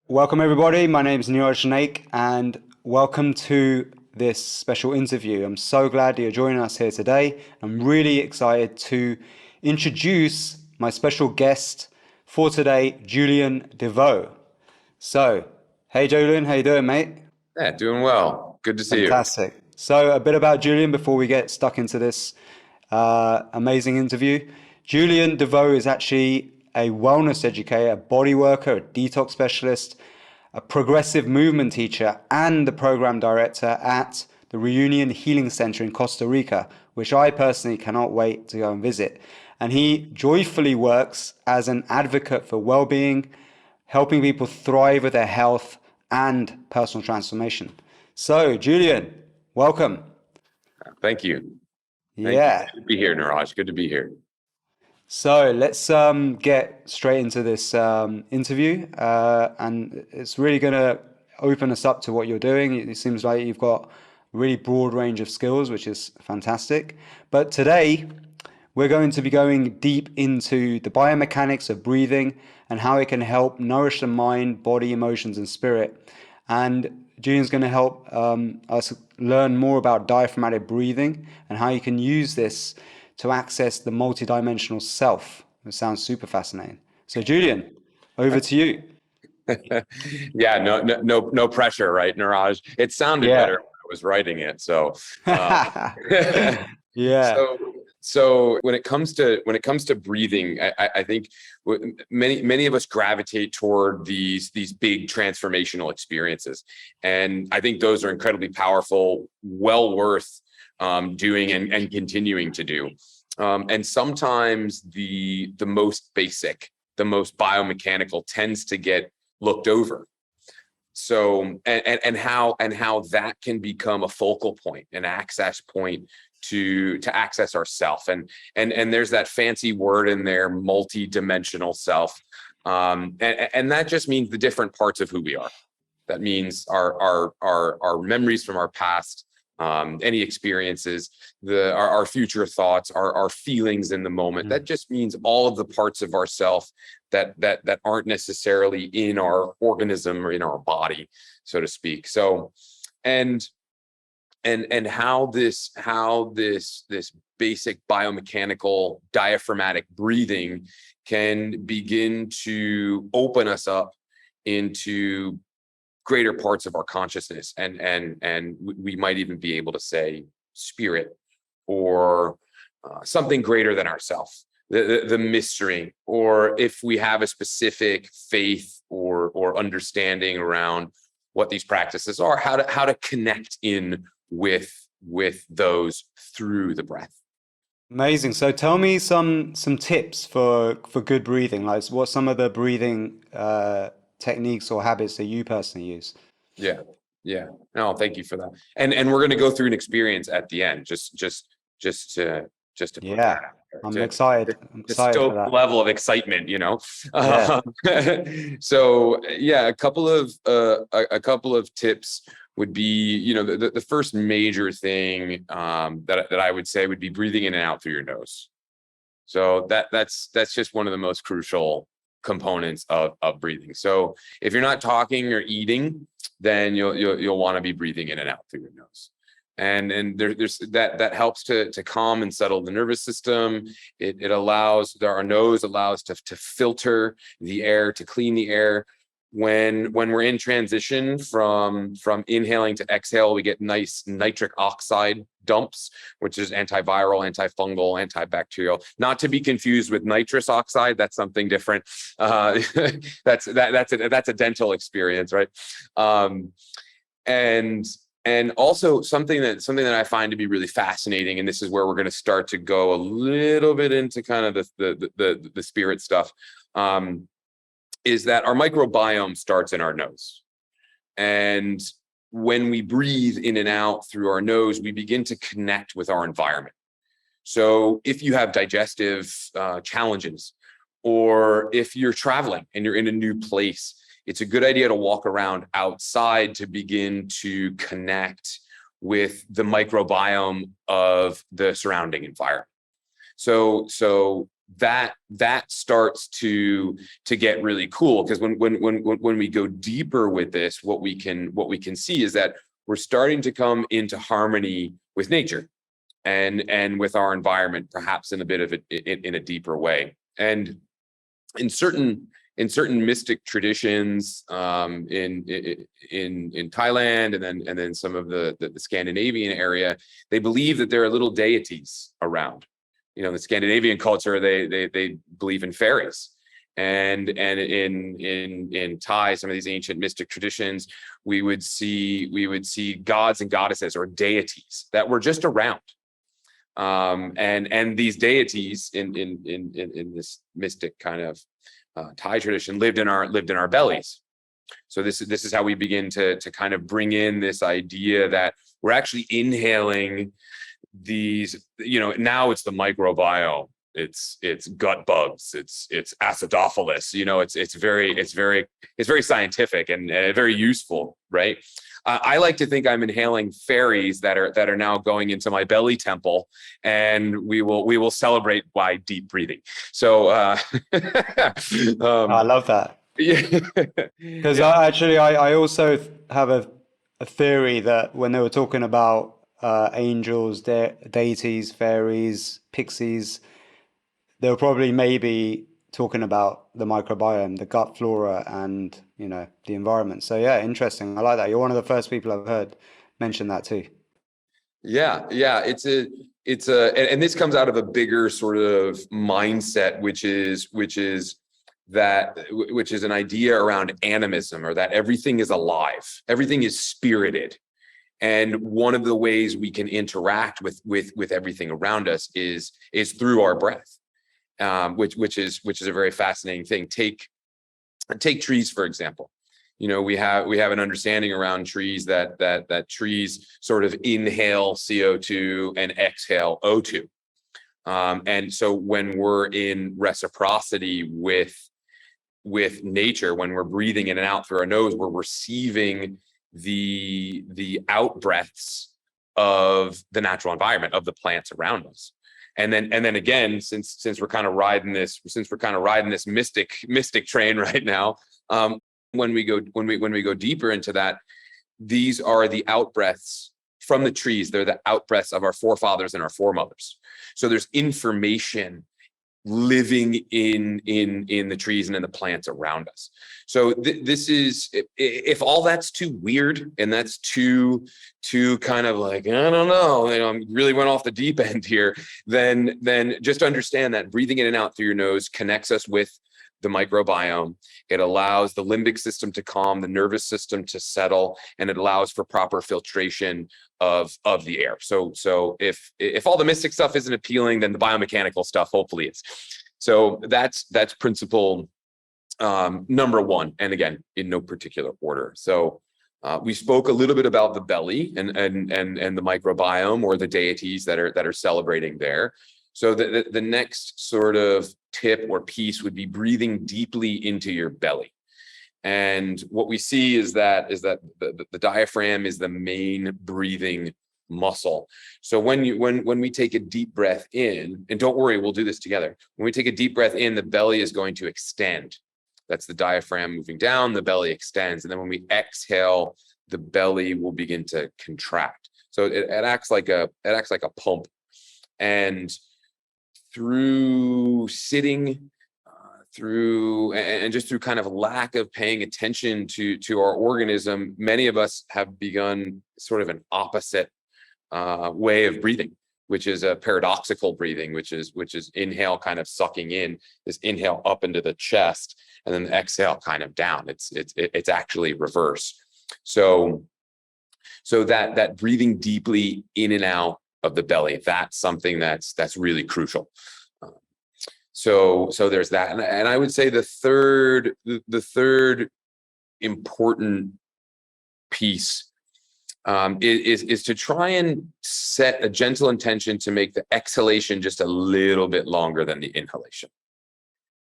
Welcome everybody, my name is Neeraj Naik and welcome to this special interview. I'm so glad that you're joining us here today. I'm really excited to introduce my special guest for today, Julian Devoe. So, hey Julian, how you doing, mate? Yeah, doing well. Good to see you. Fantastic. So, a bit about Julian before we get stuck into this amazing interview. Julian Devoe is actually a wellness educator, a body worker, a detox specialist, a progressive movement teacher, and the program director at the Reunion Healing Center in Costa Rica, which I personally cannot wait to go and visit. And he joyfully works as an advocate for well-being, helping people thrive with their health and personal transformation. So, Julian, welcome. Thank you. Thank you. Yeah. Good to be here, Neeraj. Good to be here. So let's get straight into this interview, and it's really going to open us up to what you're doing. It seems like you've got a really broad range of skills, which is fantastic. But today, we're going to be going deep into the biomechanics of breathing and how it can help nourish the mind, body, emotions, and spirit. And Julian's going to help us learn more about diaphragmatic breathing and how you can use this to access the multidimensional self. It sounds super fascinating. So, Julian, over to you. Yeah, no pressure, right, Neeraj? It sounded better when I was writing it. So, yeah. So when it comes to breathing, I think many of us gravitate toward these big transformational experiences, and I think those are incredibly powerful, well worth doing and continuing to do. And sometimes the most basic, the most biomechanical tends to get looked over. So and how that can become a focal point, an access point to access ourself. And there's that fancy word in there, multi-dimensional self. And that just means the different parts of who we are. That means our memories from our past, any experiences, our future thoughts, our feelings in the moment. That just means all of the parts of ourself that aren't necessarily in our organism or in our body, so to speak. So, and how this basic biomechanical diaphragmatic breathing can begin to open us up into greater parts of our consciousness, and we might even be able to say spirit, or something greater than ourselves, the mystery, or if we have a specific faith or understanding around what these practices are, how to connect in with those through the breath. Amazing. So tell me some tips for good breathing. Like, what some of the breathing techniques or habits that you personally use? Yeah. No, thank you for that. And we're going to go through an experience at the end, just to Yeah, I'm excited. I'm excited for that. Level of excitement, you know. Yeah. So yeah, a couple of tips would be, you know, the first major thing that I would say would be breathing in and out through your nose. So that's just one of the most crucial components of breathing. So if you're not talking or eating, then you'll want to be breathing in and out through your nose. And there's that helps to calm and settle the nervous system. It allows, our nose allows to filter the air, to clean the air. When we're in transition from inhaling to exhale, we get nice nitric oxide dumps, which is antiviral, antifungal, antibacterial. Not to be confused with nitrous oxide. That's something different. That's a dental experience, right? And also something that I find to be really fascinating, and this is where we're going to start to go a little bit into kind of the spirit stuff. Is that our microbiome starts in our nose. And when we breathe in and out through our nose, we begin to connect with our environment. So if you have digestive challenges, or if you're traveling and you're in a new place, it's a good idea to walk around outside to begin to connect with the microbiome of the surrounding environment. So that starts to get really cool, because when we go deeper with this, what we can see is that we're starting to come into harmony with nature and with our environment, perhaps in a bit of in a deeper way. And in certain mystic traditions, in Thailand and then some of the Scandinavian area, they believe that there are little deities around. The Scandinavian culture, they believe in fairies, and in Thai, some of these ancient mystic traditions, we would see gods and goddesses or deities that were just around. And these deities in this mystic kind of Thai tradition lived in our bellies. So this is how we begin to kind of bring in this idea that we're actually inhaling these, now it's the microbiome, it's gut bugs, it's acidophilus, it's very scientific and very useful, right? I like to think I'm inhaling fairies that are now going into my belly temple, and we will celebrate by deep breathing. So I love that. Yeah. Because I also have a theory that when they were talking about angels, deities, fairies, pixies, they were probably maybe talking about the microbiome, the gut flora, and the environment. So yeah, interesting. I like that. You're one of the first people I've heard mention that too. Yeah, it's and this comes out of a bigger sort of mindset, which is an idea around animism, or that everything is alive, everything is spirited. And one of the ways we can interact with everything around us is through our breath, which is a very fascinating thing. Take trees, for example. We have an understanding around trees that trees sort of inhale CO2 and exhale O2. And so when we're in reciprocity with nature, when we're breathing in and out through our nose, we're receiving the out breaths of the natural environment, of the plants around us. And then again, since we're kind of riding this mystic train right now, when we go deeper into that, these are the out breaths from the trees. They're the out breaths of our forefathers and our foremothers. So there's information living in the trees and in the plants around us. So this is, if all that's too weird and that's too kind of like, I don't know, I really went off the deep end here, then just understand that breathing in and out through your nose connects us with the microbiome. It allows the limbic system to calm, the nervous system to settle, and it allows for proper filtration of the air. So if all the mystic stuff isn't appealing, then the biomechanical stuff hopefully is. So that's principle number one, and again, in no particular order. So we spoke a little bit about the belly and the microbiome, or the deities that are celebrating there. So the next sort of tip or piece would be breathing deeply into your belly. And what we see is that the diaphragm is the main breathing muscle. So when we take a deep breath in, and don't worry, we'll do this together. When we take a deep breath in, the belly is going to extend. That's the diaphragm moving down, the belly extends. And then when we exhale, the belly will begin to contract. So it acts like a pump. And through sitting, and just through kind of lack of paying attention to our organism, many of us have begun sort of an opposite way of breathing, which is a paradoxical breathing, which is inhale kind of sucking in, this inhale up into the chest, and then the exhale kind of down. It's actually reverse. So that breathing deeply in and out of the belly, that's something that's really crucial. So there's that, and I would say the third important piece is to try and set a gentle intention to make the exhalation just a little bit longer than the inhalation.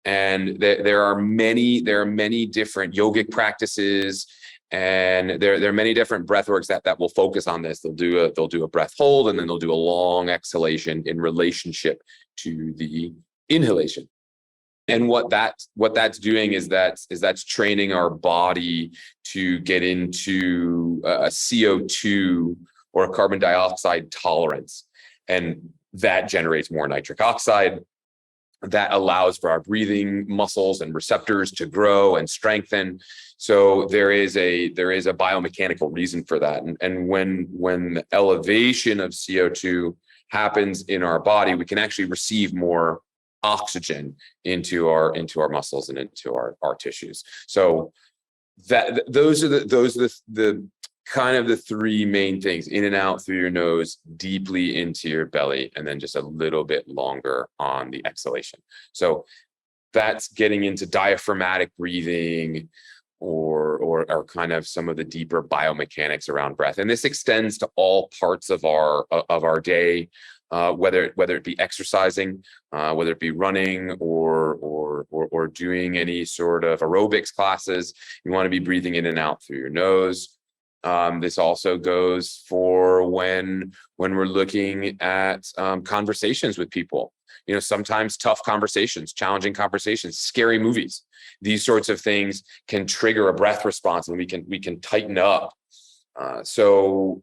And there are many different yogic practices And there are many different breath works that will focus on this. They'll do a breath hold, and then they'll do a long exhalation in relationship to the inhalation. And what that's doing is that's training our body to get into a CO2 or a carbon dioxide tolerance. And that generates more nitric oxide. That allows for our breathing muscles and receptors to grow and strengthen. So there is a biomechanical reason for that. And when the elevation of CO2 happens in our body, we can actually receive more oxygen into our muscles and into our tissues. So those are the kind of the three main things: in and out through your nose, deeply into your belly, and then just a little bit longer on the exhalation. So that's getting into diaphragmatic breathing or kind of some of the deeper biomechanics around breath. And this extends to all parts of our day. Whether it be exercising, whether it be running or doing any sort of aerobics classes, you want to be breathing in and out through your nose. This also goes for when we're looking at conversations with people. Sometimes tough conversations, challenging conversations, scary movies. These sorts of things can trigger a breath response, and we can tighten up. So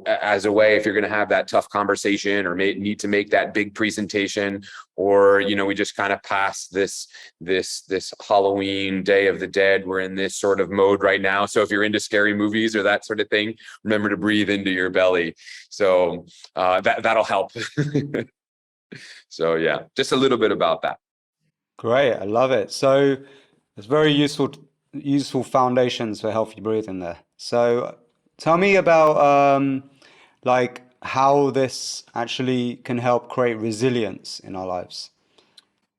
as a way, if you're going to have that tough conversation or need to make that big presentation, or, we just kind of passed this Halloween Day of the Dead, we're in this sort of mode right now. So if you're into scary movies or that sort of thing, remember to breathe into your belly. So that'll help. So yeah, just a little bit about that. Great, I love it. So it's very useful foundations for healthy breathing there. So tell me about like how this actually can help create resilience in our lives.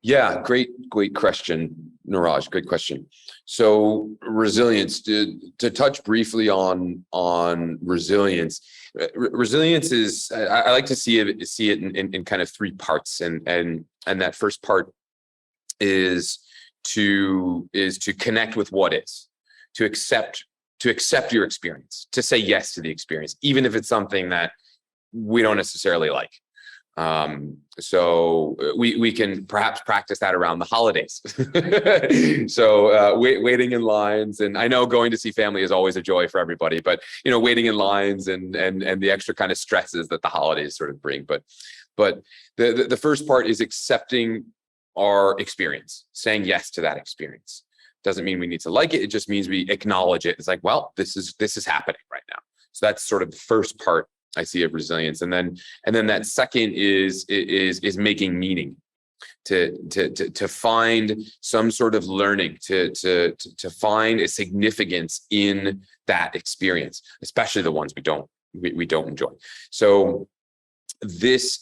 Yeah, great question, Niraj. Great question. So resilience, to touch briefly on resilience. Resilience is, I like to see it in kind of three parts, and that first part is to connect with what is, to accept your experience, to say yes to the experience, even if it's something that we don't necessarily like. So we can perhaps practice that around the holidays. So waiting in lines, and I know going to see family is always a joy for everybody, but waiting in lines and the extra kind of stresses that the holidays sort of bring. But the first part is accepting our experience, saying yes to that experience. Doesn't mean we need to like it. It just means we acknowledge it. It's like, well, this is happening right now. So that's sort of the first part I see of resilience. And then that second is making meaning, to find some sort of learning, to find a significance in that experience, especially the ones we don't enjoy. So this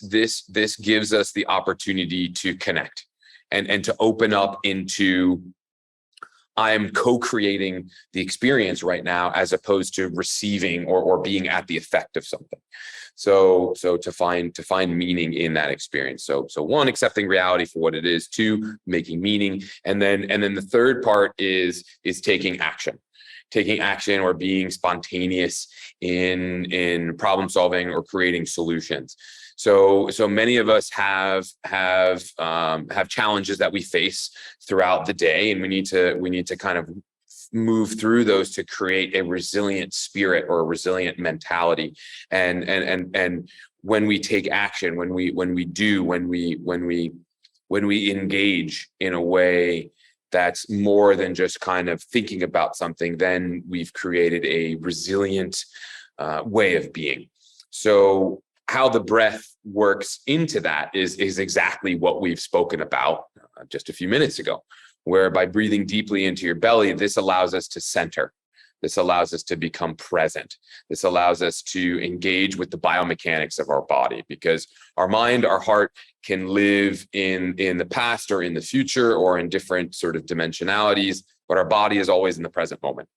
gives us the opportunity to connect and to open up into, I am co-creating the experience right now, as opposed to receiving or being at the effect of something. So to find meaning in that experience. So one, accepting reality for what it is. Two, making meaning. And then the third part is taking action or being spontaneous in problem solving or creating solutions. So many of us have challenges that we face throughout the day, and we need to kind of move through those to create a resilient spirit or a resilient mentality. And when we take action, when we engage in a way that's more than just kind of thinking about something, then we've created a resilient way of being. So how the breath works into that is exactly what we've spoken about just a few minutes ago, where by breathing deeply into your belly, this allows us to center. This allows us to become present. This allows us to engage with the biomechanics of our body, because our mind, our heart can live in the past or in the future or in different sort of dimensionalities, but our body is always in the present moment.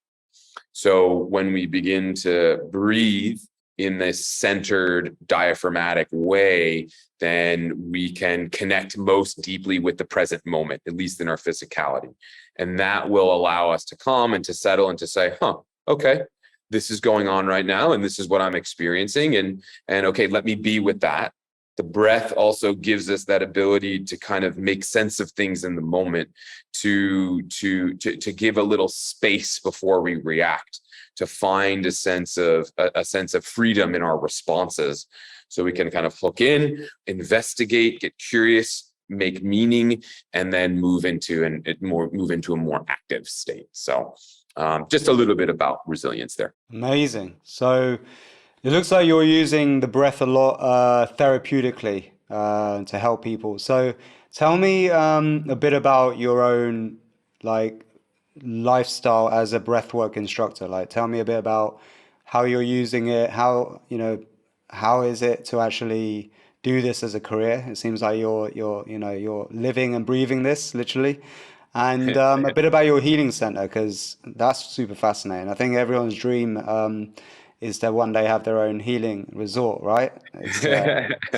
So when we begin to breathe in this centered diaphragmatic way, then we can connect most deeply with the present moment, at least in our physicality. And that will allow us to calm and to settle and to say, okay, this is going on right now, and this is what I'm experiencing, and okay, let me be with that. The breath also gives us that ability to kind of make sense of things in the moment, to give a little space before we react, to find a sense of freedom in our responses, so we can kind of hook in, investigate, get curious, make meaning, and then move into a more active state. So just a little bit about resilience there. Amazing. So it looks like you're using the breath a lot therapeutically to help people. So tell me a bit about your own like lifestyle as a breathwork instructor. Like tell me a bit about how you're using it, how, how is it to actually do this as a career? It seems like you're living and breathing this literally. And a bit about your healing center, because that's super fascinating. I think everyone's dream is to one day have their own healing resort, right? It's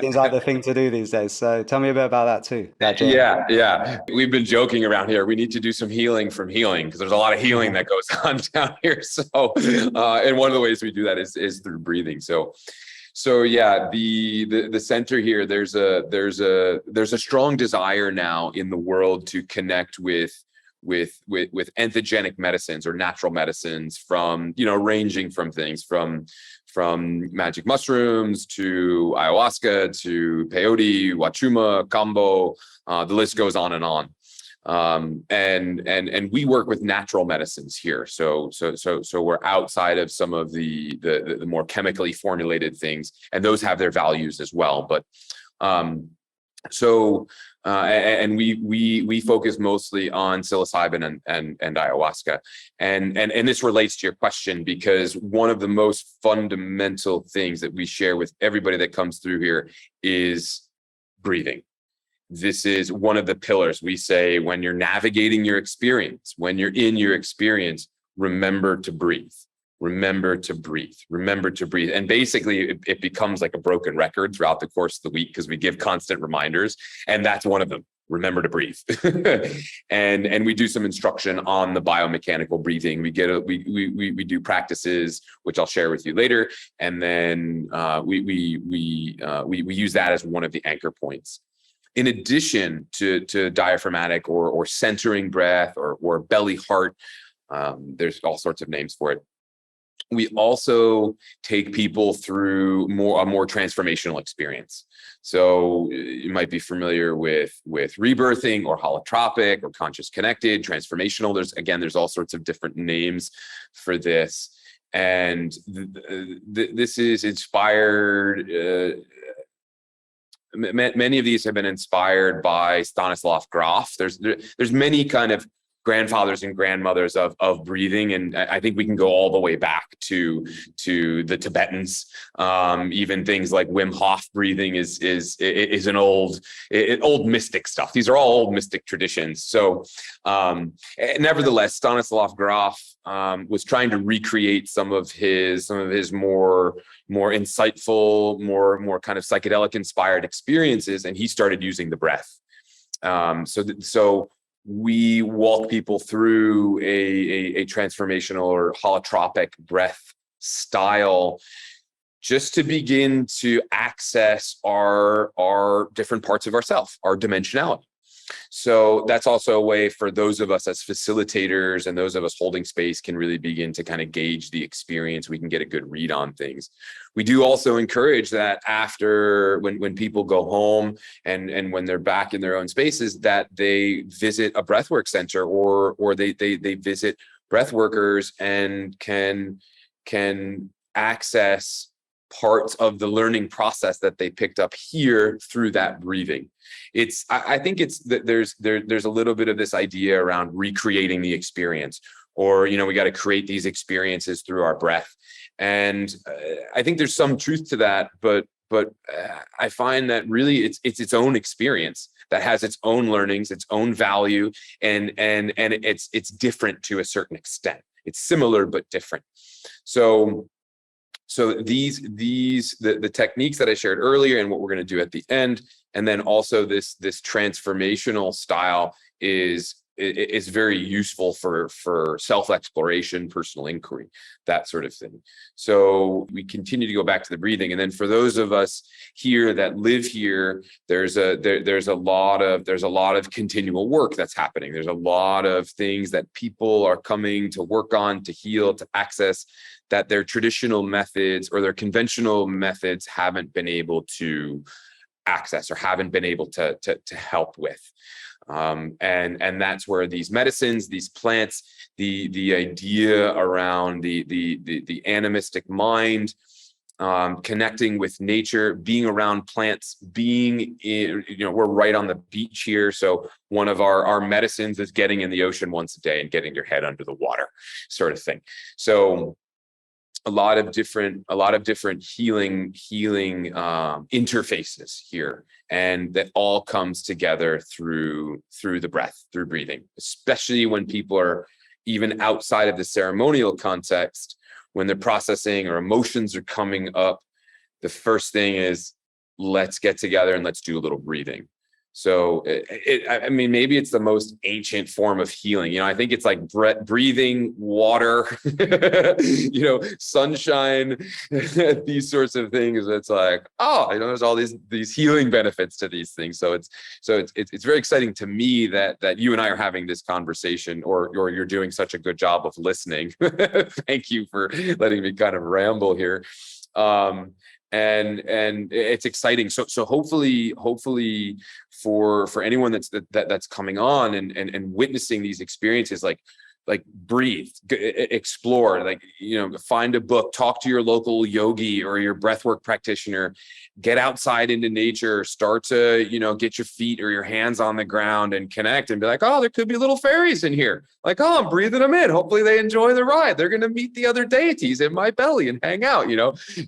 seems like the thing to do these days. So tell me a bit about that too, that journey. Yeah. We've been joking around here. We need to do some healing from healing, because there's a lot of healing that goes on down here. So, and one of the ways we do that is through breathing. So yeah, the center here, there's a strong desire now in the world to connect with entheogenic medicines, or natural medicines, from, ranging from things from magic mushrooms to ayahuasca to peyote, wachuma, kambo, the list goes on and on. And we work with natural medicines here. So we're outside of some of the more chemically formulated things, and those have their values as well. But and we focus mostly on psilocybin and ayahuasca, and this relates to your question, because one of the most fundamental things that we share with everybody that comes through here is breathing. This is one of the pillars. We say, when you're navigating your experience, when you're in your experience, remember to breathe. Remember to breathe. Remember to breathe. And basically, it becomes like a broken record throughout the course of the week, because we give constant reminders, and that's one of them. Remember to breathe. and we do some instruction on the biomechanical breathing. We do practices, which I'll share with you later, and then we use that as one of the anchor points. In addition to diaphragmatic or centering breath or belly heart, there's all sorts of names for it. We also take people through a more transformational experience. So you might be familiar with rebirthing, or holotropic, or conscious connected, transformational. There's all sorts of different names for this. And this is inspired. Many of these have been inspired by Stanislav Grof. There's many kind of grandfathers and grandmothers of breathing, and I think we can go all the way back to the Tibetans. Even things like Wim Hof breathing is an old mystic stuff. These are all old mystic traditions. So nevertheless, Stanislav Grof was trying to recreate some of his more insightful, more kind of psychedelic inspired experiences, and he started using the breath. So we walk people through a transformational or holotropic breath style, just to begin to access our different parts of ourself, our dimensionality. So that's also a way for those of us as facilitators and those of us holding space can really begin to kind of gauge the experience. We can get a good read on things. We do also encourage that after, when people go home and when they're back in their own spaces, that they visit a breathwork center, or they visit breathworkers and can access parts of the learning process that they picked up here through that breathing. I think it's that there's a little bit of this idea around recreating the experience, or we got to create these experiences through our breath. And I think there's some truth to that, but I find that really it's its own experience that has its own learnings, its own value, and it's different to a certain extent. It's similar but different. So the techniques that I shared earlier, and what we're going to do at the end, and then also this transformational style is is very useful for self-exploration, personal inquiry, that sort of thing. So we continue to go back to the breathing. And then for those of us here that live here, there's a lot of continual work that's happening. There's a lot of things that people are coming to work on, to heal, to access, that their traditional methods or their conventional methods haven't been able to access or haven't been able to help with. And that's where these medicines, these plants, the idea around the animistic mind, connecting with nature, being around plants, being in, we're right on the beach here. So one of our medicines is getting in the ocean once a day and getting your head under the water, sort of thing. So a lot of different healing interfaces here, and that all comes together through the breath, through breathing, especially when people are even outside of the ceremonial context, when they're processing or emotions are coming up. The first thing is, let's get together and let's do a little breathing. So I mean, maybe it's the most ancient form of healing. I think it's like breathing, water, sunshine, these sorts of things. It's like, there's all these healing benefits to these things. So it's very exciting to me that you and I are having this conversation, or you're doing such a good job of listening. Thank you for letting me kind of ramble here. And it's exciting. So hopefully for anyone that's coming on and witnessing these experiences, like breathe, explore, find a book, talk to your local yogi or your breathwork practitioner, get outside into nature, start to, get your feet or your hands on the ground and connect and be like, there could be little fairies in here. Like, I'm breathing them in. Hopefully they enjoy the ride. They're going to meet the other deities in my belly and hang out,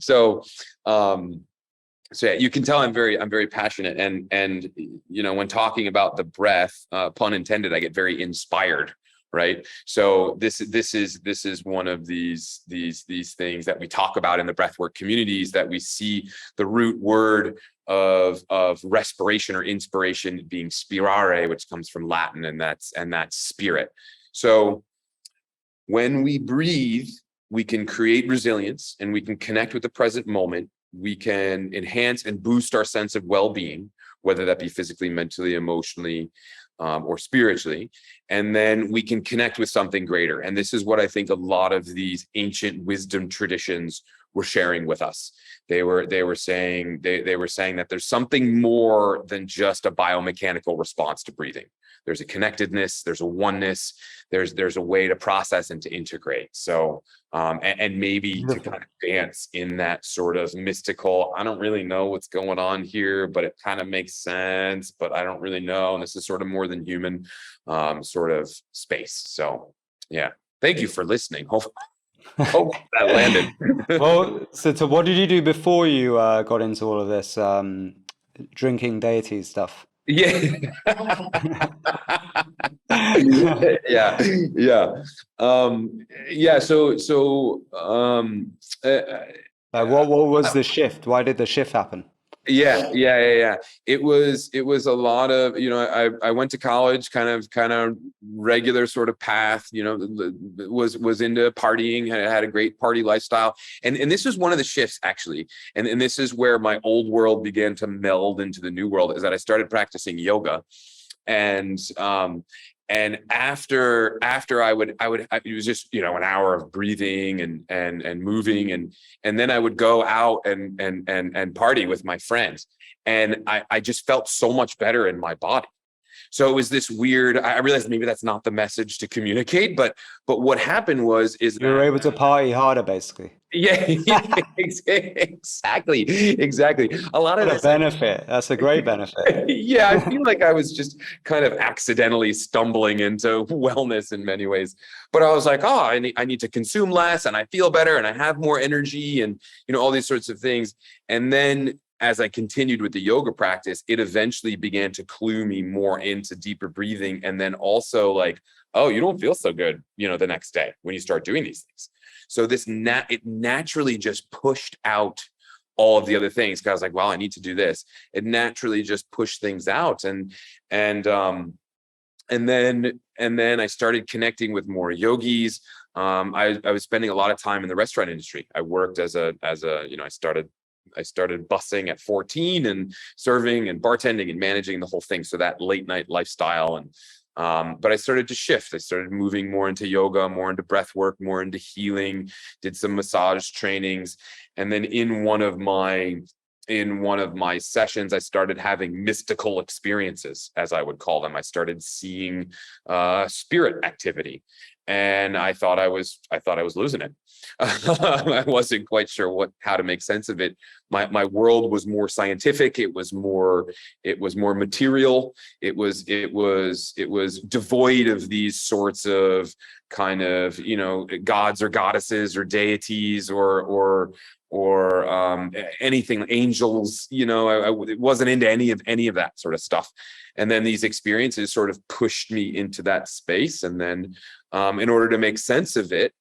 So, so yeah, you can tell I'm very passionate, and when talking about the breath, pun intended, I get very inspired, right? So this is one of these things that we talk about in the breathwork communities, that we see the root word of respiration or inspiration being spirare, which comes from Latin, and that's spirit. So when we breathe, we can create resilience and we can connect with the present moment. We can enhance and boost our sense of well-being, whether that be physically, mentally, emotionally, or spiritually. And then we can connect with something greater. And this is what I think a lot of these ancient wisdom traditions were sharing with us. They were saying that there's something more than just a biomechanical response to breathing. There's a connectedness, there's a oneness, there's a way to process and to integrate. So, and maybe to kind of dance in that sort of mystical, I don't really know what's going on here, but it kind of makes sense, but I don't really know. And this is sort of more than human, sort of space. So yeah, thank you for listening. Hope that landed. Well, so what did you do before you got into all of this drinking deities stuff? Yeah. Yeah. What was the shift? Why did the shift happen? Yeah. It was a lot of, I went to college, kind of regular sort of path, was into partying, had a great party lifestyle. And this was one of the shifts, actually. And this is where my old world began to meld into the new world, is that I started practicing yoga. And after I would it was just, an hour of breathing and moving, and then I would go out and party with my friends, and I just felt so much better in my body. So it was this weird, I realized maybe that's not the message to communicate, but what happened is you were able to party harder, basically. Yeah, exactly. A lot of What a benefit. That's a great benefit. Yeah, I feel like I was just kind of accidentally stumbling into wellness in many ways. But I was like, I need to consume less, and I feel better, and I have more energy, and all these sorts of things. And then as I continued with the yoga practice, it eventually began to clue me more into deeper breathing, and then also like, you don't feel so good, the next day when you start doing these things. So it naturally just pushed out all of the other things, because I was like, well, I need to do this. It naturally just pushed things out. And And then I started connecting with more yogis. I was spending a lot of time in the restaurant industry. I worked as a I started bussing at 14 and serving and bartending and managing the whole thing. So that late night lifestyle. And but I started to shift. I started moving more into yoga, more into breath work, more into healing, did some massage trainings. And then in one of my sessions, I started having mystical experiences, as I would call them. I started seeing spirit activity, and I thought I was losing it. I wasn't quite sure how to make sense of it. My world was more scientific. It was more material. It was devoid of these sorts of kind of, gods or goddesses or deities or anything, angels. It wasn't into any of that sort of stuff. And then these experiences sort of pushed me into that space. And then in order to make sense of it,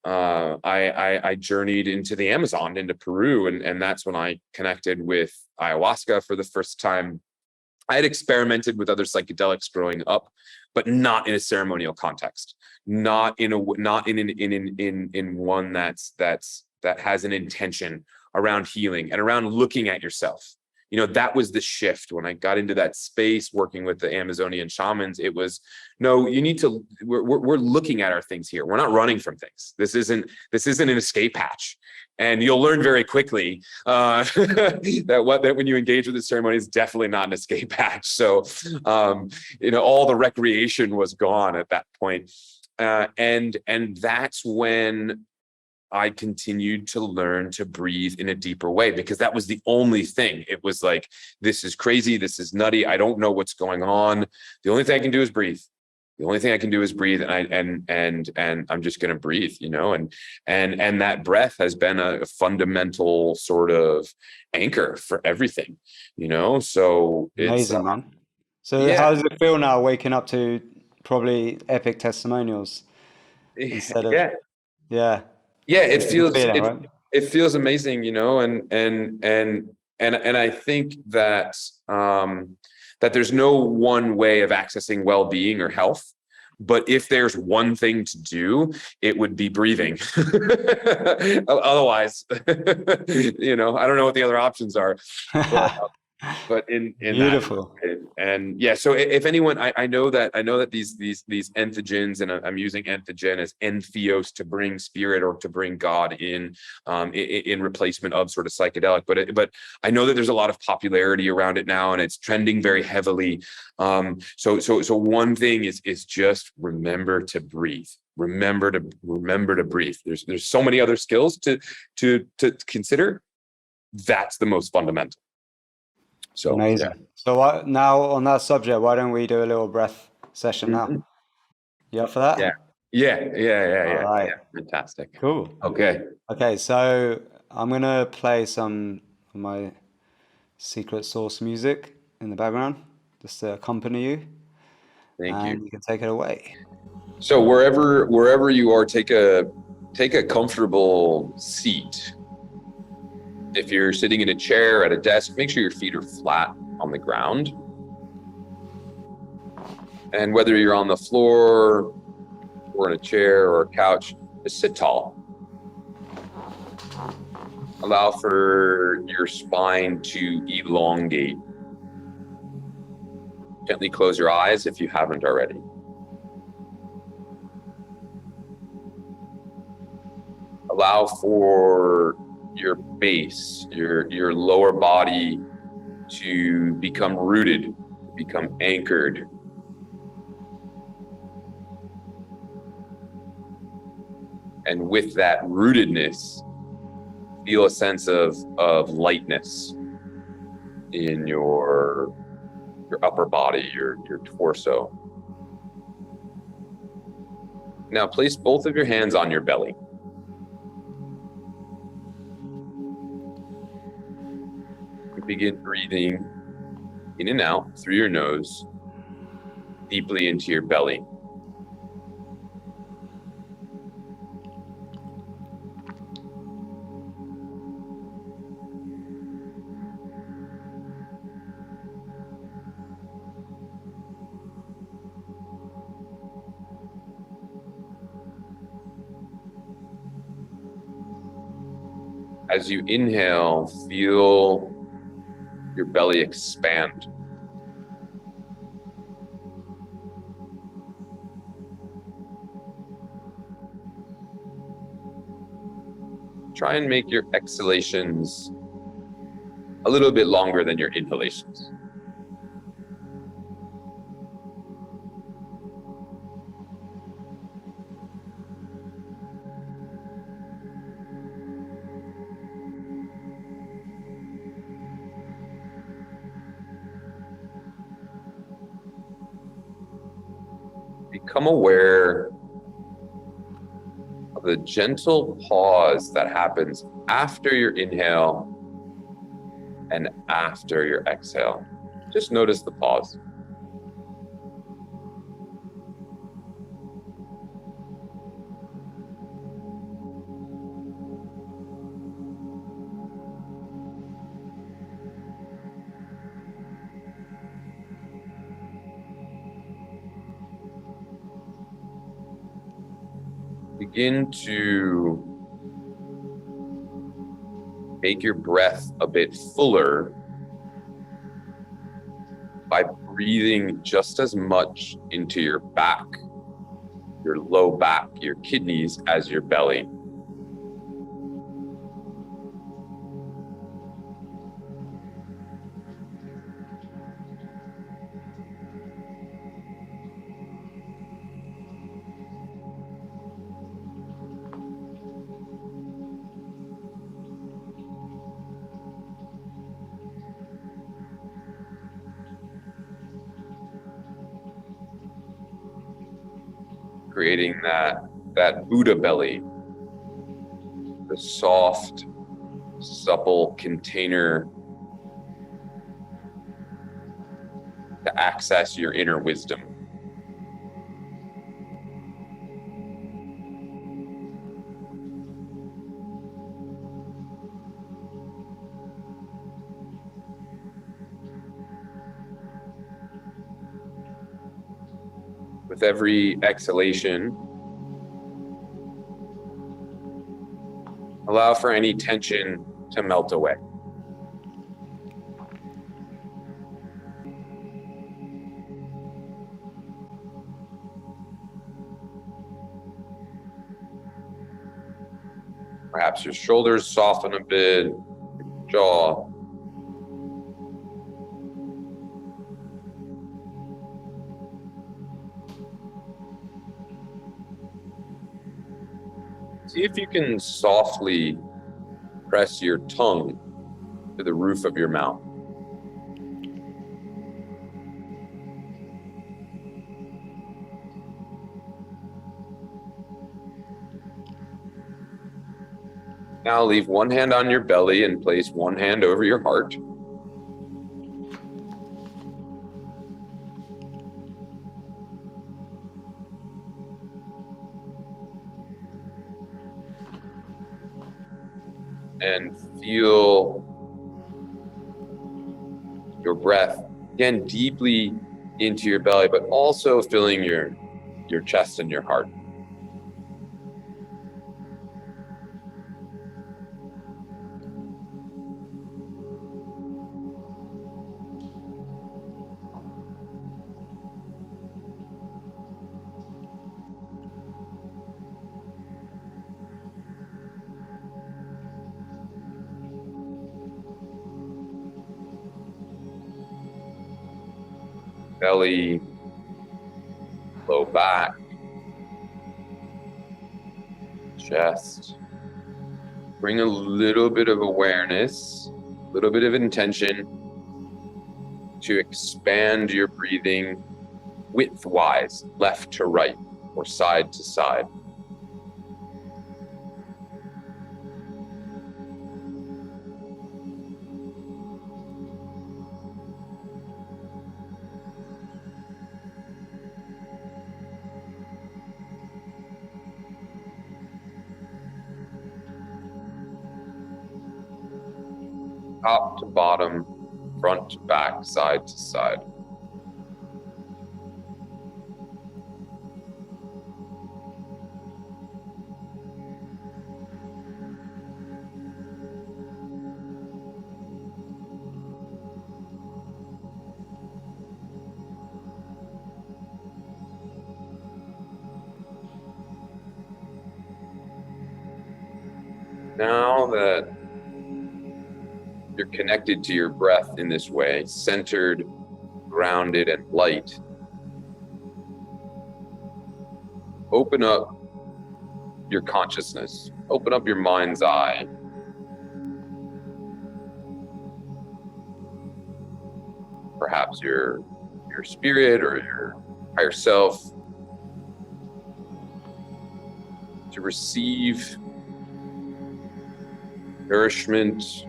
I journeyed into the Amazon, into Peru, and that's when I connected with ayahuasca for the first time. I had experimented with other psychedelics growing up, but not in a ceremonial context, not in one that has an intention around healing and around looking at yourself. That was the shift when I got into that space working with the Amazonian shamans. It was, no, we're looking at our things here. We're not running from things. This isn't an escape hatch. And you'll learn very quickly that when you engage with the ceremony is definitely not an escape hatch. So, all the recreation was gone at that point. And that's when I continued to learn to breathe in a deeper way, because that was the only thing. It was like, this is crazy. This is nutty. I don't know what's going on. The only thing I can do is breathe. The only thing I can do is breathe. And I'm just going to breathe, and that breath has been a fundamental sort of anchor for everything, so it's Amazing, man. So yeah. how does it feel now waking up to probably epic testimonials instead of, Yeah. yeah, Yeah, it's a good feeling, right? it feels amazing, and I think that that there's no one way of accessing well-being or health. But if there's one thing to do, it would be breathing. Otherwise, I don't know what the other options are. But in that, Beautiful. and yeah, so if anyone, I know that these entheogens, and I'm using entheogen as entheos to bring spirit or to bring God in replacement of sort of psychedelic, but I know that there's a lot of popularity around it now, and it's trending very heavily. So one thing is just remember to breathe. Remember to breathe. There's so many other skills to consider. That's the most fundamental. So Amazing. yeah. So now on that subject, why don't we do a little breath session now? Mhm. You up for that? Yeah. All right. Yeah. Fantastic. Cool. Okay. Okay, so I'm gonna play some of my secret sauce music in the background just to accompany you, Thank you. and you can take it away. So wherever you are, take a comfortable seat. If you're sitting in a chair at a desk, make sure your feet are flat on the ground. And whether you're on the floor or in a chair or a couch, just sit tall. Allow for your spine to elongate. Gently close your eyes if you haven't already. Allow for your base, your lower body to become rooted, become anchored. And with that rootedness, feel a sense of lightness in your upper body, your torso. Now place both of your hands on your belly. Begin breathing in and out through your nose, deeply into your belly. As you inhale, feel your belly expand. Try and make your exhalations a little bit longer than your inhalations. Become aware of the gentle pause that happens after your inhale and after your exhale. Just notice the pause. Begin to make your breath a bit fuller by breathing just as much into your back, your low back, your kidneys as your belly. Creating that Buddha belly, the soft, supple container to access your inner wisdom. With every exhalation, allow for any tension to melt away. Perhaps your shoulders soften a bit, your jaw. See if you can softly press your tongue to the roof of your mouth. Now leave one hand on your belly and place one hand over your heart. And feel your breath again deeply into your belly, but also filling your chest and your heart. Belly, low back, chest. Bring a little bit of awareness, a little bit of intention to expand your breathing widthwise, left to right or side to side. Top to bottom, front to back, side to side. Now that you're connected to your breath in this way, centered, grounded, and light, open up your consciousness, open up your mind's eye. Perhaps your spirit or your higher self, to receive nourishment,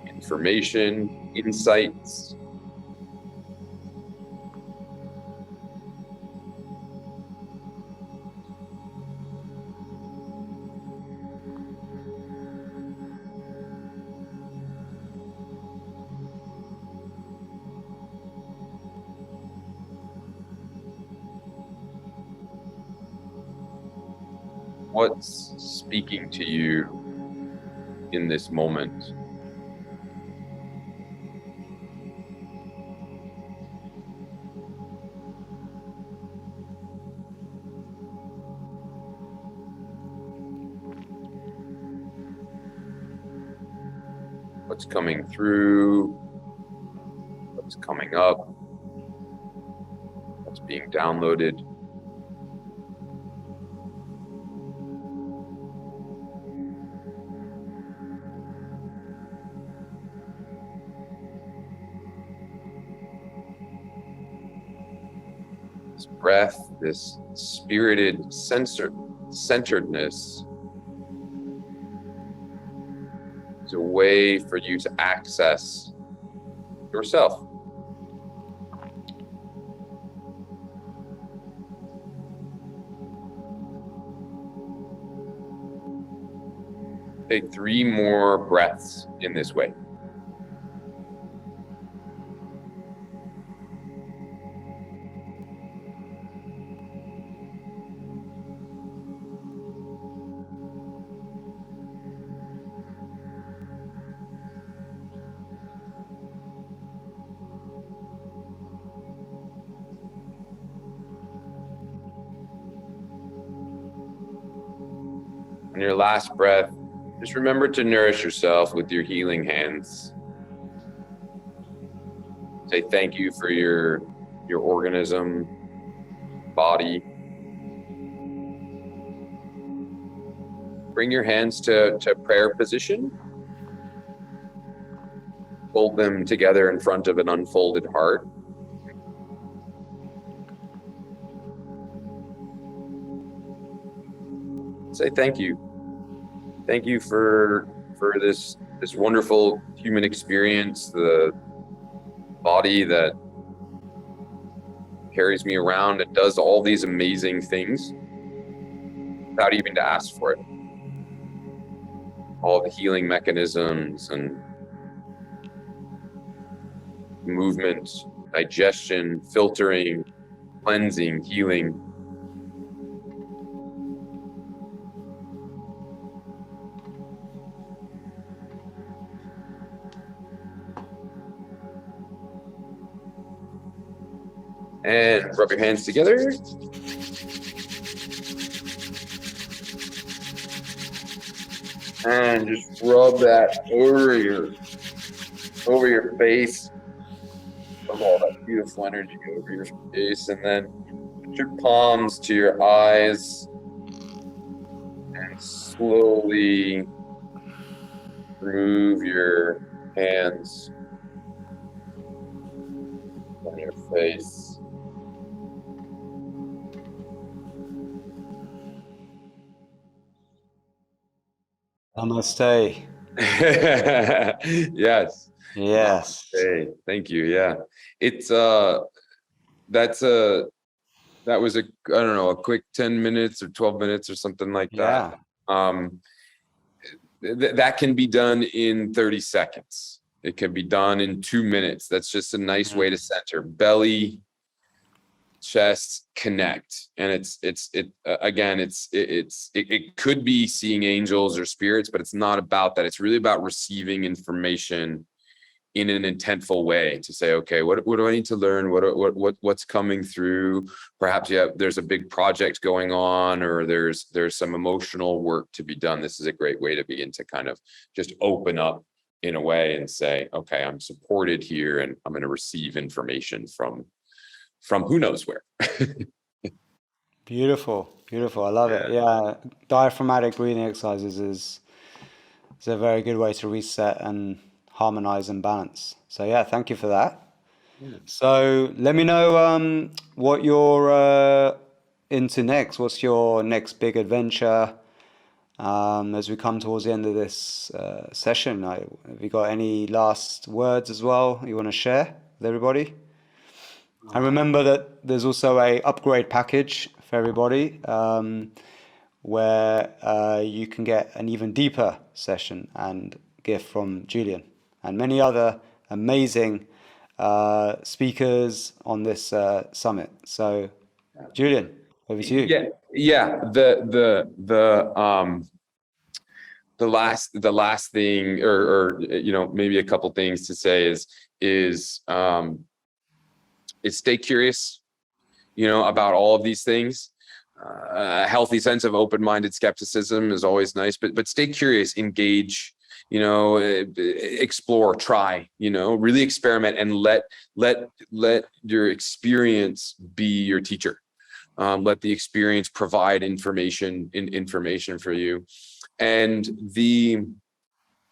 information, insights. What's speaking to you in this moment? What's coming through? What's coming up? What's being downloaded? This breath, this spirited centeredness is a way for you to access yourself. Take 3 more breaths in this way. On your last breath, just remember to nourish yourself with your healing hands. Say thank you for your organism, body. Bring your hands to prayer position. Fold them together in front of an unfolded heart. Say thank you. Thank you for this wonderful human experience, the body that carries me around and does all these amazing things without even to ask for it. All the healing mechanisms and movement, digestion, filtering, cleansing, healing. And rub your hands together. And just rub that over your face. Rub all that beautiful energy over your face. And then put your palms to your eyes. And slowly remove your hands from your face. Namaste. Yes. Yes. Hey, thank you. Yeah. It's that was a I don't know, a quick 10 minutes or 12 minutes or something like that. Yeah. That can be done in 30 seconds. It can be done in 2 minutes. That's just a nice way to center belly, chest, connect. And it could be seeing angels or spirits, but it's not about that. It's really about receiving information in an intentful way to say, okay, what do I need to learn? What's coming through? Perhaps, yeah, there's a big project going on, or there's some emotional work to be done. This is a great way to begin to kind of just open up in a way and say, okay, I'm supported here, and I'm going to receive information from who knows where. Beautiful, beautiful. I love it. Yeah, diaphragmatic breathing exercises is a very good way to reset and harmonize and balance. So yeah, thank you for that. So let me know what you're into next. What's your next big adventure? As we come towards the end of this session, have you got any last words as well you want to share with everybody? And remember that there's also a upgrade package for everybody where you can get an even deeper session and gift from Julian and many other amazing speakers on this summit. So, Julian, over to you. Yeah. The last thing, or maybe a couple things to say is stay curious, about all of these things. A healthy sense of open-minded skepticism is always nice, but stay curious, engage, explore, try, really experiment, and let your experience be your teacher. Let the experience provide information for you. And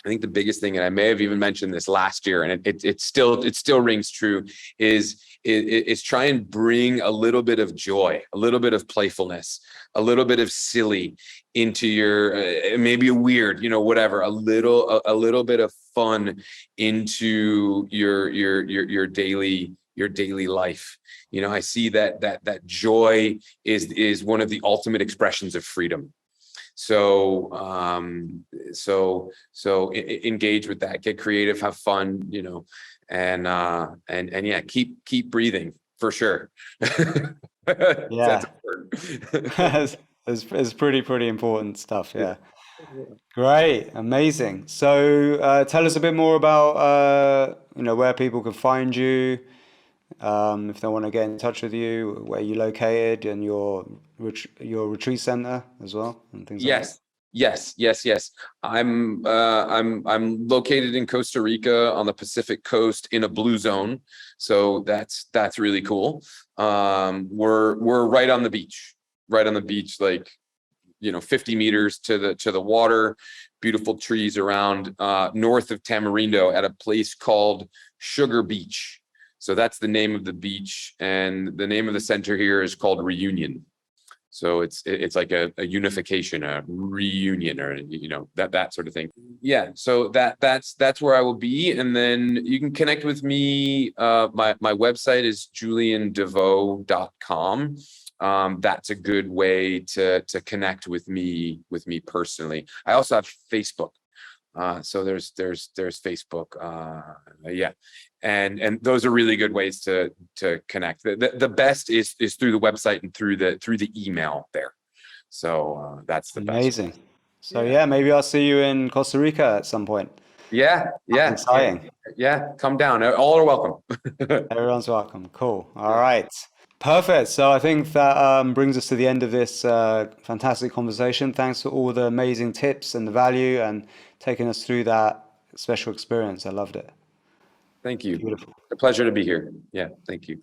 I think the biggest thing, and I may have even mentioned this last year, and it still rings true, is try and bring a little bit of joy, a little bit of playfulness, a little bit of silly into your maybe a weird, whatever, a little bit of fun into your daily life. I see that joy is one of the ultimate expressions of freedom. So engage with that, get creative, have fun, and yeah, keep breathing for sure. Yeah, That's important. it's pretty important stuff. Yeah. Great, amazing. So tell us a bit more about where people can find you, if they want to get in touch with you, where you're located, and your retreat center as well, and things like that. Yes. I'm located in Costa Rica on the Pacific coast in a blue zone, so that's really cool. We're right on the beach, like 50 meters to the water. Beautiful trees around, north of Tamarindo at a place called Sugar Beach. So that's the name of the beach, and the name of the center here is called Reunion. So it's like a unification, a reunion, or that sort of thing. Yeah. So that's where I will be, and then you can connect with me. My website is juliandevoe.com. That's a good way to connect with me personally. I also have Facebook. So there's Facebook, yeah, and those are really good ways to connect. The best is through the website and through the email there. So that's the best. Amazing. So yeah, maybe I'll see you in Costa Rica at some point. Yeah. Exciting. Come down. All are welcome. Everyone's welcome. Cool. All right. Perfect. So I think that brings us to the end of this fantastic conversation. Thanks for all the amazing tips and the value and taking us through that special experience. I loved it. Thank you. Beautiful. A pleasure to be here. Yeah. Thank you.